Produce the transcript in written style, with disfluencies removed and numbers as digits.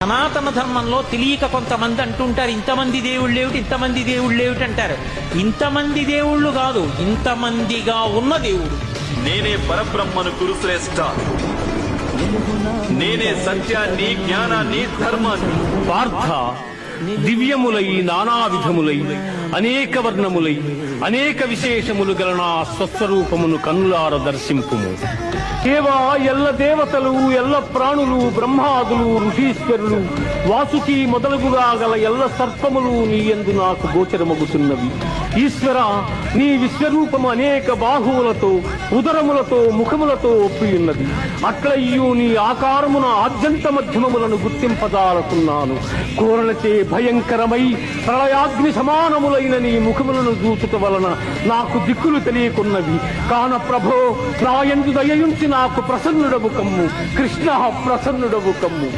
సనాతన ధర్మంలో తెలియక కొంతమంది అంటుంటారు, ఇంతమంది దేవుళ్ళు ఏమిటి, ఇంతమంది దేవుళ్ళు ఏమిటి అంటారు. ఇంతమంది దేవుళ్ళు కాదు, ఇంతమందిగా ఉన్న దేవుడు. నేనే పరబ్రహ్మను కురుశ్రేష్ఠ, నేనే సత్యాన్ని, జ్ఞానాన్ని, ధర్మాన్ని. పార్థ, దివ్యములై నానా విధములై అనేక వర్ణములై అనేక విశేషములు గల నా స్వస్వరూపమును కన్నులార దర్శింపుము. కేవా ఎల్ల దేవతలు, ఎల్ల ప్రాణులు, బ్రహ్మాదులు, ఋషీశ్వరులు, వాసుకి మొదలుగుగా గల ఎల్ల సర్పములు నీ యందు నాకు గోచరమగుతున్నవి. ఈశ్వర, నీ విశ్వరూపము అనేక బాహువులతో, ఉదరములతో, ముఖములతో ఒప్పియున్నది. అట్లయ్యూ నీ ఆకారమున ఆద్యంత మధ్యమములను గుర్తింపజాలకున్నాను. కోరలచే భయంకరమై ప్రళయాగ్ని సమానములైన నీ ముఖములను చూచుట వలన నాకు దిక్కులు తెలియకున్నవి. కాన ప్రభో, నా యందు దయయుంచి నాకు ప్రసన్నుడవు కమ్ము. కృష్ణ, ప్రసన్నుడవు కమ్ము.